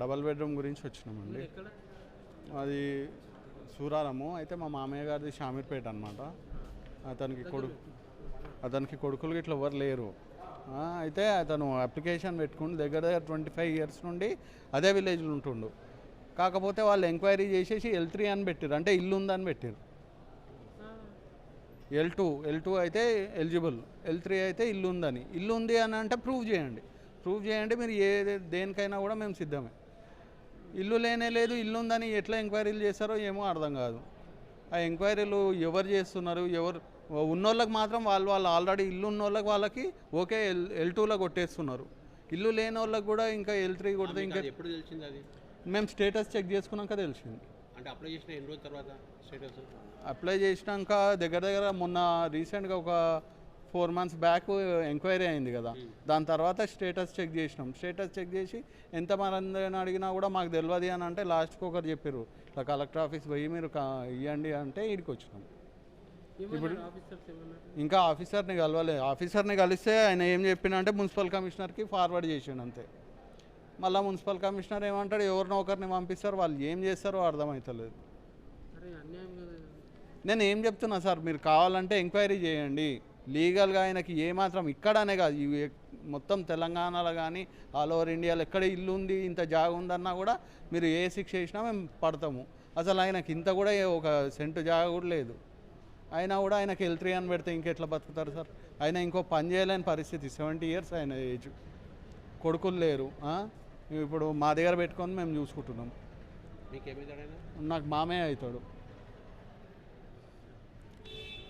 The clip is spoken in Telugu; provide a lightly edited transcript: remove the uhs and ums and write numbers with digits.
డబల్ బెడ్రూమ్ గురించి వచ్చినామండి. అది సూరారము. అయితే మా మామయ్య గారిది షామీర్పేట అనమాట. అతనికి కొడుకులు ఇట్లా ఎవరు లేరు. అయితే అతను అప్లికేషన్ పెట్టుకుని దగ్గర 25 ఇయర్స్ నుండి అదే విలేజ్లో ఉంటుండు. కాకపోతే వాళ్ళు ఎంక్వైరీ చేసేసి L3 అని పెట్టారు, అంటే ఇల్లు ఉందని పెట్టారు. L2 అయితే ఎలిజిబుల్, L3 అయితే ఇల్లు ఉందని. ఇల్లు ఉంది అని అంటే ప్రూవ్ చేయండి మీరు దేనికైనా కూడా మేము సిద్ధమే. ఇల్లు లేనే లేదు, ఇల్లు ఉందని ఎట్లా ఎంక్వైరీలు చేస్తారో ఏమో అర్థం కాదు. ఆ ఎంక్వైరీలు ఎవరు చేస్తున్నారు, ఎవరు ఉన్నోళ్ళకి మాత్రం వాళ్ళు ఆల్రెడీ ఇల్లు ఉన్నోళ్ళకి వాళ్ళకి ఓకే L2లో కొట్టేస్తున్నారు. ఇల్లు లేని వాళ్ళకి కూడా ఇంకా L3 కొడితే ఇంకా ఎప్పుడు తెలిసింది అది? మేము స్టేటస్ చెక్ చేసుకున్నాక తెలిసింది. అంటే అప్లై చేసిన ఎన్ని రోజుల తర్వాత స్టేటస్? అప్లై చేసినాక దగ్గర మొన్న రీసెంట్గా ఒక 4 months బ్యాక్ ఎంక్వైరీ అయింది కదా, దాని తర్వాత స్టేటస్ చెక్ చేసినాం. స్టేటస్ చెక్ చేసి ఎంతమంది అడిగినా కూడా మాకు తెలియదు అని అంటే లాస్ట్కి ఒకరు చెప్పారు ఇట్లా కలెక్టర్ ఆఫీస్ పోయి మీరు ఇవ్వండి అంటే ఇక్కడికి వచ్చినాం. ఇప్పుడు ఇంకా ఆఫీసర్ని కలవలేదు. ఆఫీసర్ని కలిస్తే ఆయన ఏం చెప్పినంటే మున్సిపల్ కమిషనర్కి ఫార్వర్డ్ చేసిండు అంతే. మళ్ళీ మున్సిపల్ కమిషనర్ ఏమంటాడు, ఎవరినో ఒకరిని పంపిస్తారు, వాళ్ళు ఏం చేస్తారో అర్థమవుతలేదు. నేను ఏం చెప్తున్నా సార్, మీరు కావాలంటే ఎంక్వైరీ చేయండి లీగల్గా. ఆయనకి ఏమాత్రం ఇక్కడనే కాదు, మొత్తం తెలంగాణలో కానీ ఆల్ ఓవర్ ఇండియాలో ఎక్కడ ఇల్లు ఉంది ఇంత జాగ ఉందన్నా కూడా మీరు ఏ శిక్ష చేసినా మేము పడతాము. అసలు ఆయనకి ఇంత కూడా ఒక సెంటు జాగ కూడా లేదు. అయినా కూడా ఆయనకి L3 అని పెడితే ఇంకెట్లా బతుకుతారు సార్? ఆయన ఇంకో పని చేయలేని పరిస్థితి. 70 years ఆయన ఏజ్, కొడుకులు లేరు. ఇప్పుడు మా దగ్గర పెట్టుకొని మేము చూసుకుంటున్నాం. మీకు ఏమైంది? నాకు మామయ్య అవుతాడు.